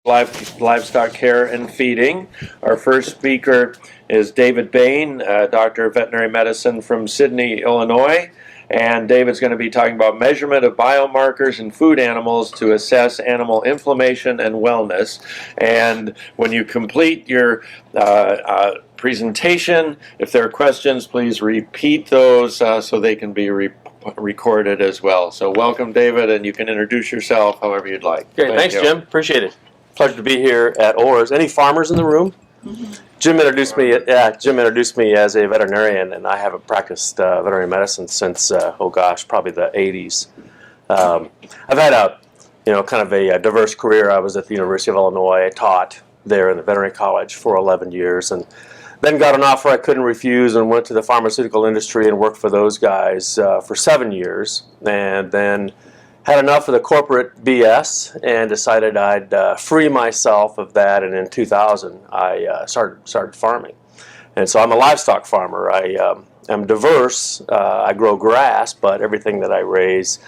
Livestock Care and Feeding. Our first speaker is David Bain, Doctor of Veterinary Medicine from Sydney, Illinois. And David's going to be talking about measurement of biomarkers in food animals to assess animal inflammation and wellness. And when you complete your presentation, if there are questions, please repeat those so they can be recorded as well. So welcome, David, and you can introduce yourself however you'd like. Great, thanks, Jim. Appreciate it. Pleasure to be here at ORS. Any farmers in the room? Mm-hmm. Jim introduced me as a veterinarian, and I haven't practiced veterinary medicine since probably the 80s. I've had kind of a diverse career. I was at the University of Illinois. I taught there in the veterinary college for 11 years, and then got an offer I couldn't refuse and went to the pharmaceutical industry and worked for those guys for 7 years, and then had enough of the corporate BS and decided I'd free myself of that. And in 2000, I started farming. And so I'm a livestock farmer. I am diverse. I grow grass, but everything that I raise,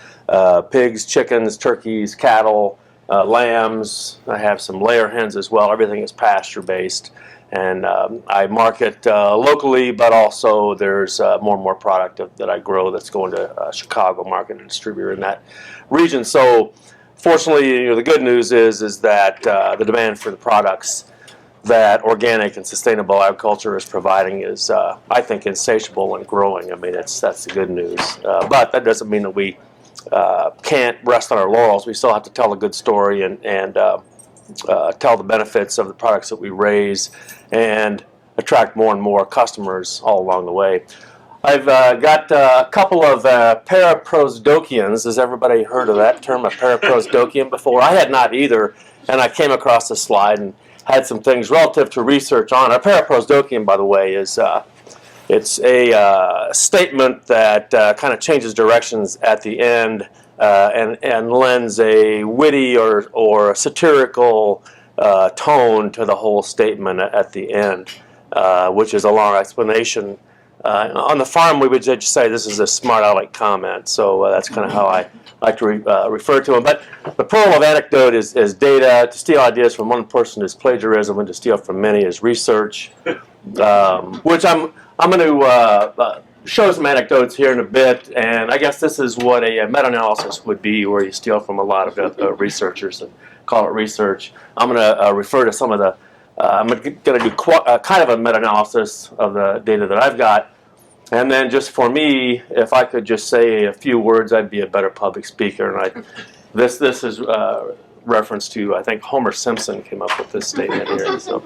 pigs, chickens, turkeys, cattle, lambs. I have some layer hens as well. Everything is pasture-based. And I market locally, but also there's more and more product that I grow that's going to Chicago market and distributor in that region. So fortunately, the good news is that the demand for the products that organic and sustainable agriculture is providing is, I think, insatiable and growing. I mean, that's the good news. But that doesn't mean that we can't rest on our laurels. We still have to tell a good story and tell the benefits of the products that we raise and attract more and more customers all along the way. I've got a couple of paraprosdokians. Has everybody heard of that term, a paraprosdokian, before? I had not either, and I came across this slide and had some things relative to research on it. A paraprosdokian, by the way, is it's a statement that kind of changes directions at the end and lends a witty or satirical tone to the whole statement at the end, which is a long explanation. On the farm, we would just say this is a smart aleck comment, so that's kind of how I like to refer to them. But the plural of anecdote is data. To steal ideas from one person is plagiarism, and to steal from many is research, which I'm going to show some anecdotes here in a bit, and I guess this is what a meta-analysis would be, where you steal from a lot of researchers and call it research. I'm going to refer to some of the, I'm going to do kind of a meta-analysis of the data that I've got, and then just for me, if I could just say a few words, I'd be a better public speaker. And this is reference to, I think, Homer Simpson came up with this statement here. So.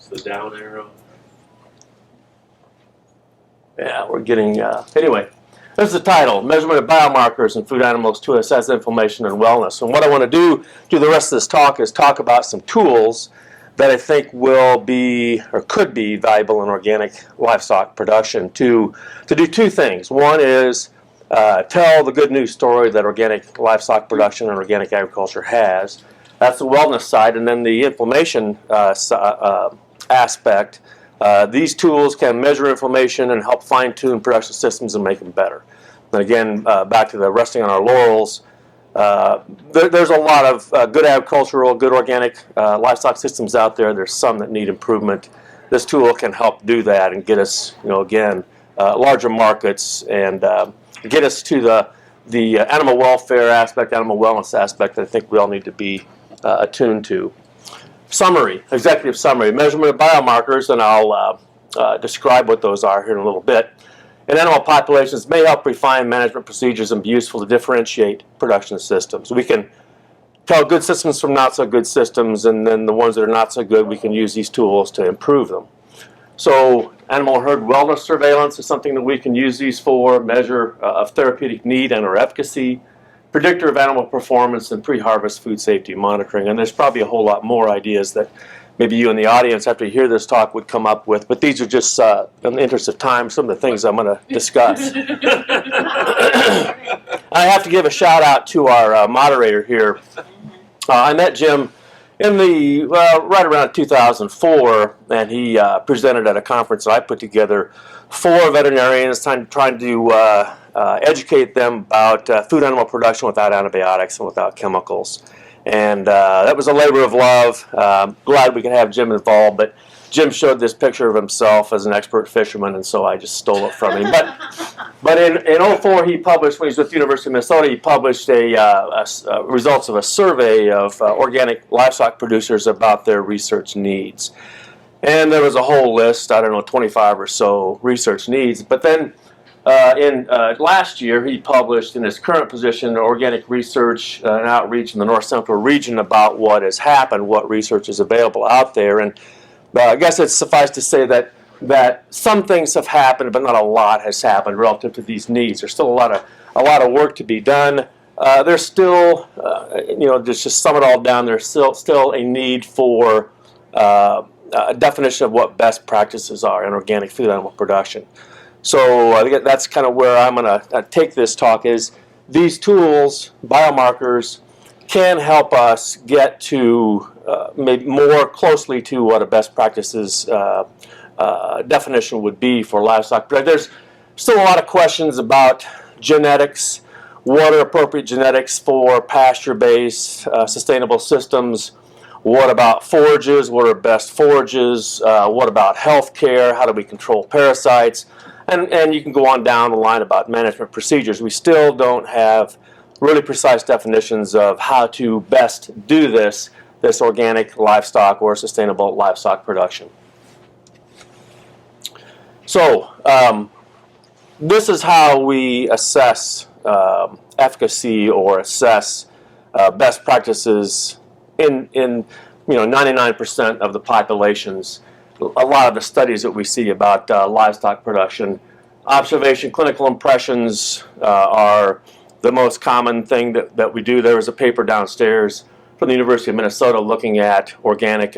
The down arrow. Yeah, we're getting, anyway, this is the title, Measurement of Biomarkers in Food Animals to Assess Inflammation and Wellness. And what I want to do through the rest of this talk is talk about some tools that I think will be, or could be, valuable in organic livestock production to do two things. One is tell the good news story that organic livestock production and organic agriculture has. That's the wellness side, and then the inflammation aspect. These tools can measure inflammation and help fine-tune production systems and make them better. And again, back to the resting on our laurels, there's a lot of good agricultural, good organic livestock systems out there. There's some that need improvement. This tool can help do that and get us, again, larger markets and get us to the animal welfare aspect, animal wellness aspect that I think we all need to be attuned to. Summary, executive summary, measurement of biomarkers, and I'll describe what those are here in a little bit. In animal populations may help refine management procedures and be useful to differentiate production systems. We can tell good systems from not so good systems, and then the ones that are not so good, we can use these tools to improve them. So animal herd wellness surveillance is something that we can use these for, measure of therapeutic need and or efficacy, predictor of animal performance, and pre-harvest food safety monitoring. And there's probably a whole lot more ideas that maybe you in the audience, after you hear this talk, would come up with. But these are just, in the interest of time, some of the things I'm going to discuss. I have to give a shout out to our moderator here. I met Jim in the right around 2004, and he presented at a conference that I put together for veterinarians, trying to educate them about food animal production without antibiotics and without chemicals. And that was a labor of love. Glad we could have Jim involved, but Jim showed this picture of himself as an expert fisherman, and so I just stole it from him. But in 2004, he published, when he was with the University of Minnesota, he published results of a survey of organic livestock producers about their research needs. And there was a whole list, I don't know, 25 or so research needs. But then last year, he published in his current position organic research and outreach in the North Central region about what has happened, what research is available out there. And I guess it's suffice to say that some things have happened, but not a lot has happened relative to these needs. There's still a lot of work to be done. There's still, just sum it all down, there's still a need for a definition of what best practices are in organic food animal production. So I think that's kind of where I'm going to take this talk, is these tools, biomarkers, can help us get to maybe more closely to what a best practices definition would be for livestock. But there's still a lot of questions about genetics. What are appropriate genetics for pasture-based sustainable systems? What about forages? What are best forages? What about health care? How do we control parasites? And you can go on down the line about management procedures. We still don't have really precise definitions of how to best do this organic livestock or sustainable livestock production. So this is how we assess efficacy or assess best practices in 99% of the populations. A lot of the studies that we see about livestock production, observation, clinical impressions are the most common thing that we do. There was a paper downstairs from the University of Minnesota looking at organic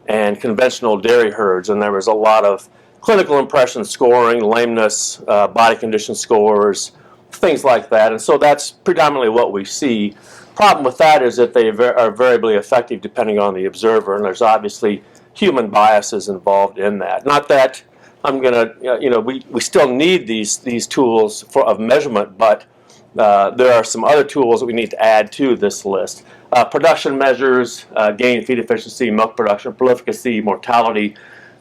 and conventional dairy herds, and there was a lot of clinical impression scoring, lameness, body condition scores, things like that. And so that's predominantly what we see. Problem with that is that they are variably effective depending on the observer, and there's obviously human biases involved in that. Not that I'm going to, we still need these tools of measurement, but there are some other tools that we need to add to this list. Production measures, gain, feed efficiency, milk production, prolificacy, mortality.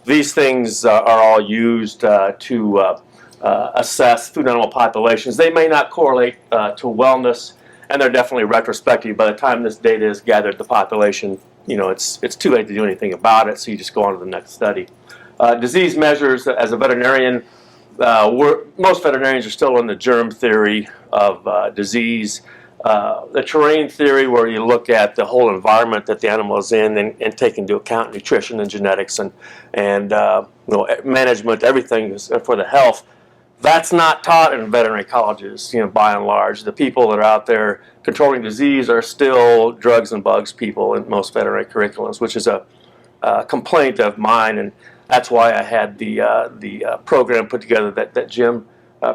These things are all used to assess food animal populations. They may not correlate to wellness, and they're definitely retrospective. By the time this data is gathered, the population, it's too late to do anything about it, so you just go on to the next study. Disease measures, as a veterinarian, most veterinarians are still in the germ theory of disease. The terrain theory, where you look at the whole environment that the animal is in and take into account nutrition and genetics and management, everything for the health. That's not taught in veterinary colleges, by and large. The people that are out there controlling disease are still drugs and bugs people in most veterinary curriculums, which is a complaint of mine, and that's why I had the program put together that Jim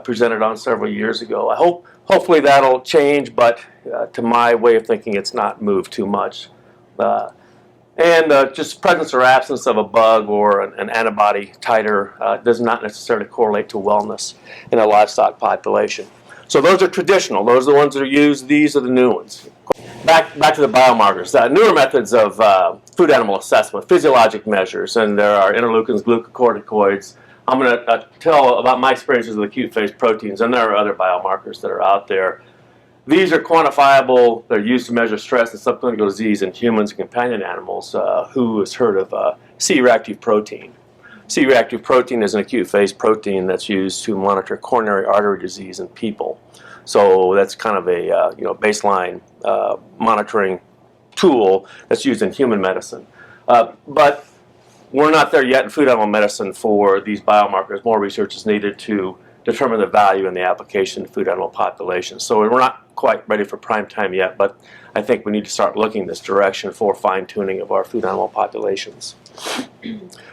presented on several years ago. Hopefully that'll change, but to my way of thinking, it's not moved too much. And just presence or absence of a bug or an antibody titer does not necessarily correlate to wellness in a livestock population. So those are traditional. Those are the ones that are used. These are the new ones. Back to the biomarkers. Newer methods of food animal assessment, physiologic measures, and there are interleukins, glucocorticoids. I'm going to tell about my experiences with acute phase proteins, and there are other biomarkers that are out there. These are quantifiable. They're used to measure stress and subclinical disease in humans and companion animals. Who has heard of C-reactive protein? C-reactive protein is an acute phase protein that's used to monitor coronary artery disease in people. So that's kind of a baseline monitoring tool that's used in human medicine. But we're not there yet in food animal medicine for these biomarkers. More research is needed to determine the value and the application in food animal populations. So we're not quite ready for prime time yet, but I think we need to start looking in this direction for fine-tuning of our food animal populations.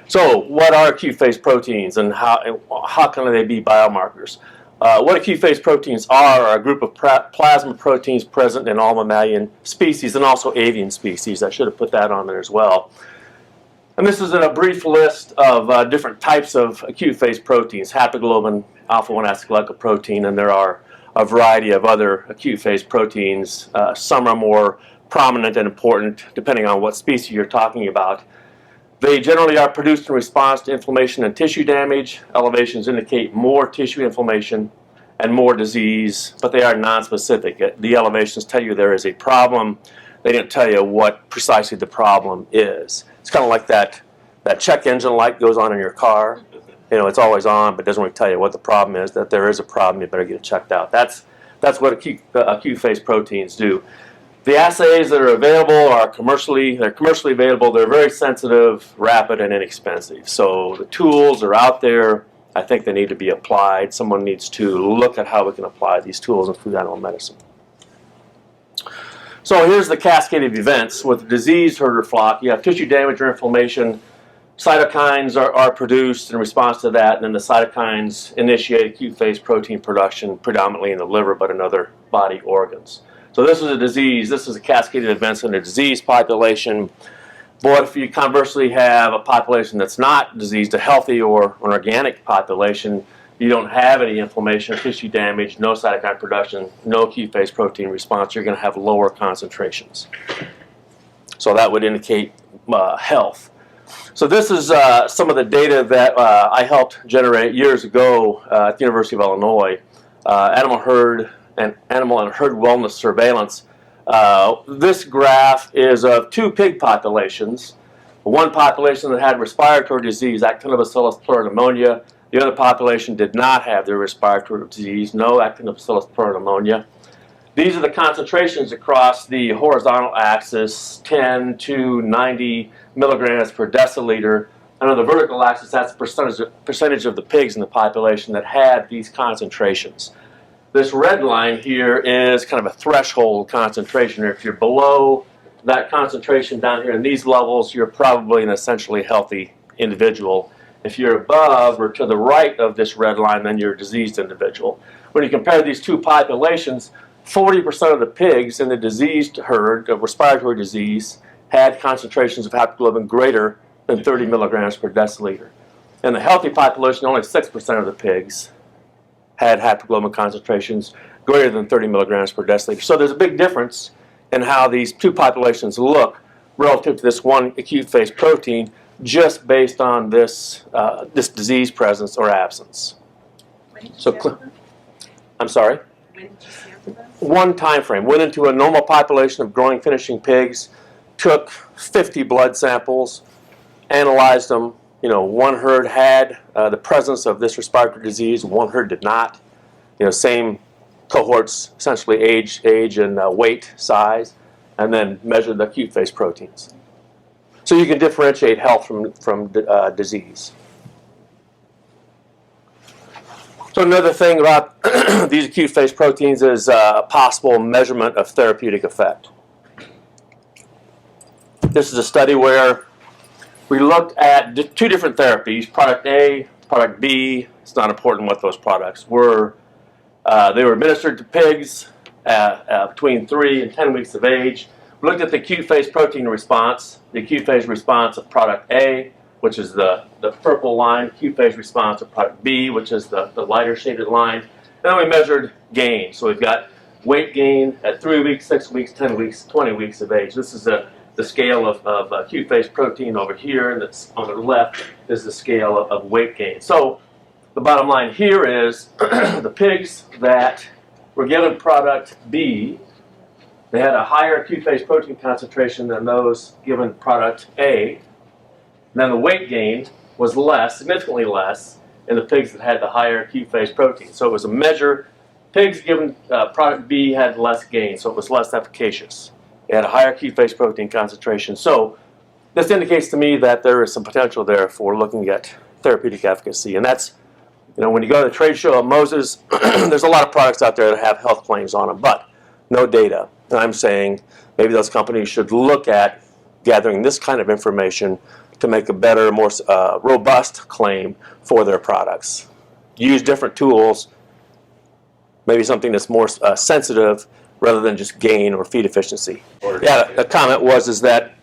So what are acute phase proteins, and how can they be biomarkers? What acute phase proteins are a group of plasma proteins present in all mammalian species and also avian species. I should have put that on there as well. And this is a brief list of different types of acute phase proteins: haptoglobin, alpha-1 acetylglycoprotein, and there are a variety of other acute phase proteins. Some are more prominent and important depending on what species you're talking about. They generally are produced in response to inflammation and tissue damage. Elevations indicate more tissue inflammation and more disease, but they are nonspecific. The elevations tell you there is a problem. They didn't tell you what precisely the problem is. It's kind of like that check engine light goes on in your car. You know, it's always on, but doesn't really tell you what the problem is. That there is a problem, you better get it checked out. That's what acute phase proteins do. The assays that are available are commercially available. They're very sensitive, rapid, and inexpensive. So the tools are out there. I think they need to be applied. Someone needs to look at how we can apply these tools in food animal medicine. So here's the cascade of events. With diseased herd or flock, you have tissue damage or inflammation. Cytokines are produced in response to that, and then the cytokines initiate acute phase protein production, predominantly in the liver, but in other body organs. So this is a disease. This is a cascade of events in a diseased population. But if you conversely have a population that's not diseased, a healthy or an organic population, you don't have any inflammation or tissue damage, no cytokine production, no acute phase protein response, you're going to have lower concentrations. So that would indicate health. So this is some of the data that I helped generate years ago at the University of Illinois. Animal and herd wellness surveillance. This graph is of two pig populations. One population that had respiratory disease, Actinobacillus pleuropneumonia. The other population did not have their respiratory disease, no Actinobacillus pleuropneumonia. These are the concentrations across the horizontal axis, 10 to 90 milligrams per deciliter. And on the vertical axis, that's the percentage of the pigs in the population that had these concentrations. This red line here is kind of a threshold concentration. If you're below that concentration down here in these levels, you're probably an essentially healthy individual. If you're above or to the right of this red line, then you're a diseased individual. When you compare these two populations, 40% of the pigs in the diseased herd of respiratory disease had concentrations of haptoglobin greater than 30 milligrams per deciliter. In the healthy population, only 6% of the pigs had haptoglobin concentrations greater than 30 milligrams per deciliter. So there's a big difference in how these two populations look relative to this one acute phase protein just based on this disease presence or absence. When did you So, sample them? I'm sorry? When did you sample them? One time frame. Went into a normal population of growing finishing pigs, took 50 blood samples, analyzed them. You know, one herd had the presence of this respiratory disease, one herd did not. You know, same cohorts, essentially age and weight, size, and then measured the acute phase proteins. So you can differentiate health from disease. So another thing about these acute phase proteins is possible measurement of therapeutic effect. This is a study where we looked at two different therapies, product A, product B. It's not important what those products were. They were administered to pigs between 3 and 10 weeks of age. We looked at the acute phase protein response, the acute phase response of product A, which is the purple line, acute phase response of product B, which is the lighter shaded line. And then we measured gain. So we've got weight gain at 3 weeks, 6 weeks, 10 weeks, 20 weeks of age. This is the scale of acute phase protein over here, and that's on the left is the scale of weight gain. So the bottom line here is the pigs that were given product B, they had a higher acute phase protein concentration than those given product A. And then the weight gain was less, significantly less, in the pigs that had the higher acute phase protein. So it was a measure. Pigs given product B had less gain, so it was less efficacious. It had a higher acute phase protein concentration. So this indicates to me that there is some potential there for looking at therapeutic efficacy. And that's, you know, when you go to the trade show at Moses, there's a lot of products out there that have health claims on them, but no data. And I'm saying maybe those companies should look at gathering this kind of information to make a better, more robust claim for their products. Use different tools, maybe something that's more sensitive rather than just gain or feed efficiency. Yeah, the comment was that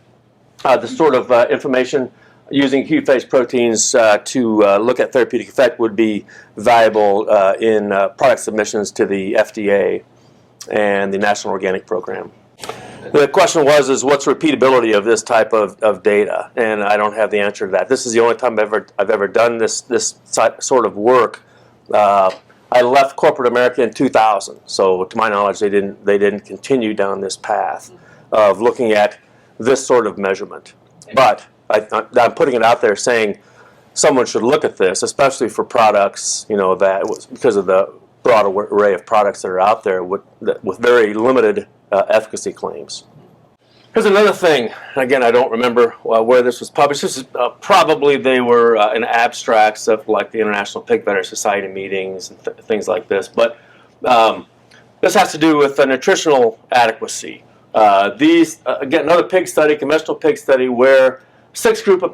the sort of information using acute phase proteins to look at therapeutic effect would be valuable in product submissions to the FDA and the National Organic Program. The question was what's repeatability of this type of data? And I don't have the answer to that. This is the only time I've ever done this sort of work. I left corporate America in 2000, so to my knowledge, they didn't continue down this path of looking at this sort of measurement. But I'm putting it out there saying someone should look at this, especially for products, that because of the broad array of products that are out there with very limited efficacy claims. Here's another thing. Again, I don't remember where this was published. This is probably they were in abstracts of like the International Pig Veterinary Society meetings and things like this. But this has to do with nutritional adequacy. These again, another pig study, conventional pig study, where six groups of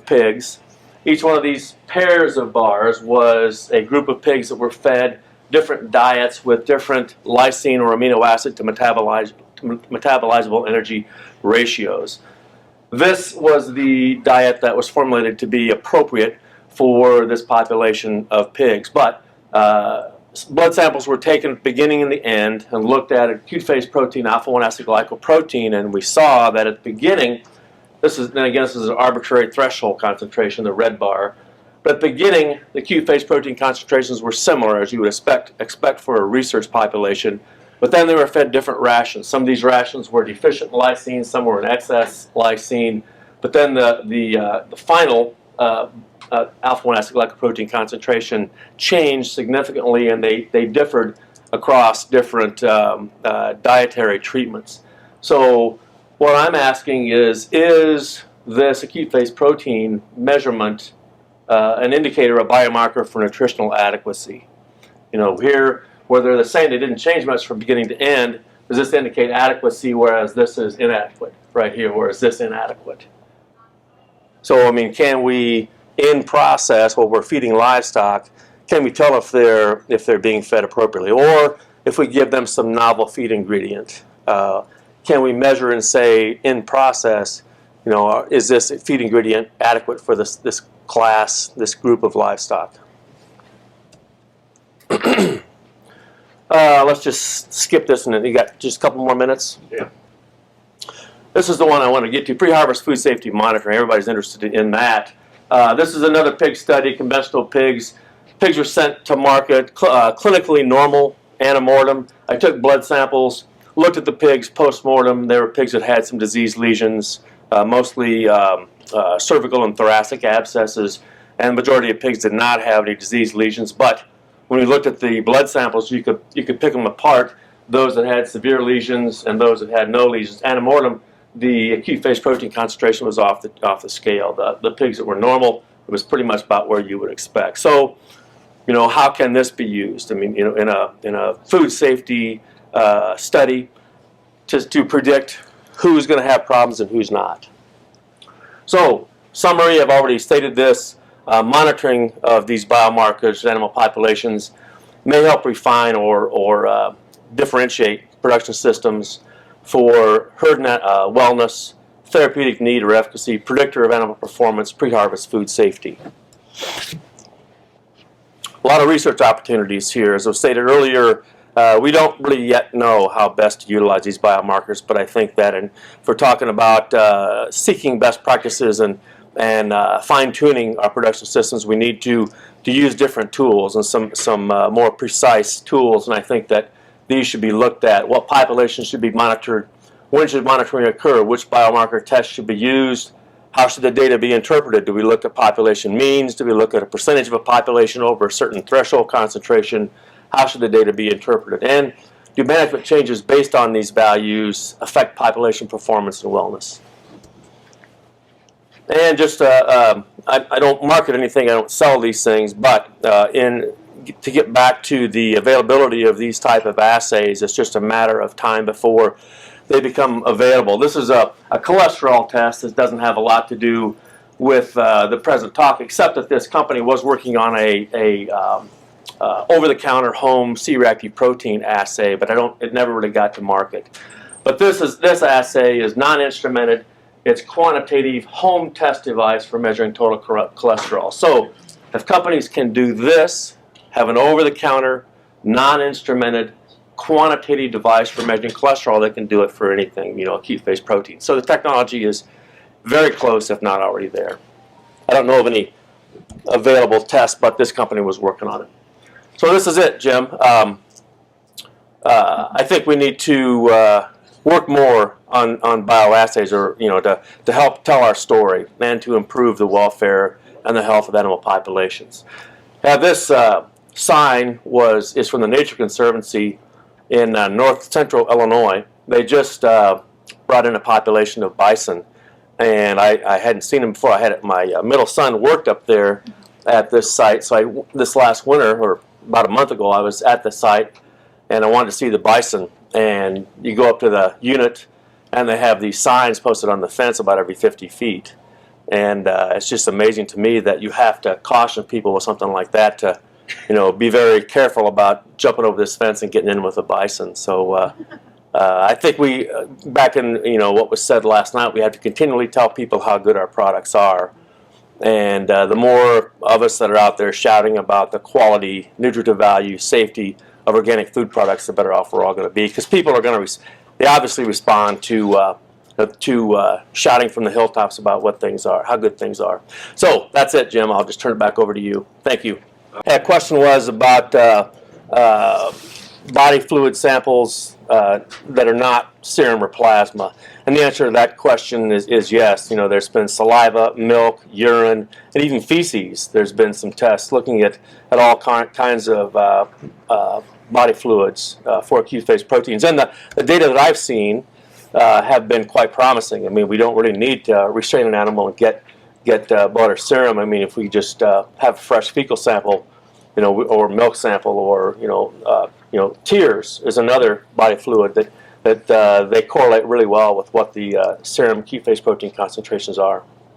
pigs. Each one of these pairs of bars was a group of pigs that were fed different diets with different lysine or amino acid to metabolizable energy ratios. This was the diet that was formulated to be appropriate for this population of pigs. But blood samples were taken at the beginning and the end and looked at acute phase protein, alpha-1 acetylglycoprotein, and we saw that at the beginning, this is an arbitrary threshold concentration, the red bar. But at the beginning, the acute phase protein concentrations were similar, as you would expect for a research population. But then they were fed different rations. Some of these rations were deficient in lysine, some were in excess lysine. But then the final alpha-1 acetylglycoprotein concentration changed significantly, and they differed across different dietary treatments. So what I'm asking is this acute phase protein measurement an indicator, a biomarker for nutritional adequacy? Here, where they're saying they didn't change much from beginning to end, does this indicate adequacy, whereas this is inadequate right here, whereas this inadequate? So, can we, in process, while we're feeding livestock, can we tell if they're being fed appropriately? Or if we give them some novel feed ingredient, can we measure and say, in process, is this feed ingredient adequate for this class, this group of livestock? Let's just skip this, and you got just a couple more minutes. Yeah. This is the one I want to get to, pre-harvest food safety monitoring. Everybody's interested in that. This is another pig study, conventional pigs. Pigs were sent to market, clinically normal, antemortem. I took blood samples, looked at the pigs post-mortem. There were pigs that had some disease lesions, mostly cervical and thoracic abscesses, and the majority of pigs did not have any disease lesions. But when we looked at the blood samples, you could pick them apart, those that had severe lesions and those that had no lesions. Antemortem, the acute phase protein concentration was off the scale. The pigs that were normal, it was pretty much about where you would expect. So, how can this be used? In a food safety study to predict who's going to have problems and who's not. So, summary, I've already stated this. Monitoring of these biomarkers in animal populations may help refine or differentiate production systems for herd wellness, therapeutic need or efficacy, predictor of animal performance, pre-harvest food safety. A lot of research opportunities here. As I stated earlier, we don't really yet know how best to utilize these biomarkers, but I think that if we're talking about seeking best practices and fine-tuning our production systems, we need to use different tools and some more precise tools, and I think that these should be looked at. What populations should be monitored? When should monitoring occur? Which biomarker tests should be used? How should the data be interpreted? Do we look at population means? Do we look at a percentage of a population over a certain threshold concentration? How should the data be interpreted? And do management changes based on these values affect population performance and wellness? And just, I don't market anything, I don't sell these things, but to get back to the availability of these type of assays, it's just a matter of time before they become available. This is a cholesterol test that doesn't have a lot to do with the present talk, except that this company was working on a over-the-counter home C-reactive protein assay, but it never really got to market. But this assay is non-instrumented. It's quantitative home test device for measuring total cholesterol. So if companies can do this, have an over-the-counter, non-instrumented, quantitative device for measuring cholesterol, they can do it for anything, acute phase protein. So the technology is very close, if not already there. I don't know of any available tests, but this company was working on it. So this is it, Jim. I think we need to work more on bioassays, or to help tell our story and to improve the welfare and the health of animal populations. This sign is from the Nature Conservancy in north central Illinois. They just brought in a population of bison, and I hadn't seen them before. My middle son worked up there at this site, so this last winter, or about a month ago, I was at the site, and I wanted to see the bison. And you go up to the unit, and they have these signs posted on the fence about every 50 feet. And it's just amazing to me that you have to caution people with something like that to, be very careful about jumping over this fence and getting in with a bison. So I think back in what was said last night, we have to continually tell people how good our products are. And the more of us that are out there shouting about the quality, nutritive value, safety of organic food products, the better off we're all going to be. Because people are going to, they obviously respond to shouting from the hilltops about what things are, how good things are. So that's it, Jim. I'll just turn it back over to you. Thank you. A question was about body fluid samples that are not serum or plasma. And the answer to that question is yes. There's been saliva, milk, urine, and even feces. There's been some tests looking at all kinds of body fluids for acute phase proteins. And the data that I've seen have been quite promising. I mean, we don't really need to restrain an animal and get blood or serum. I mean, if we just have a fresh fecal sample, or milk sample, or tears is another body fluid that they correlate really well with what the serum acute phase protein concentrations are.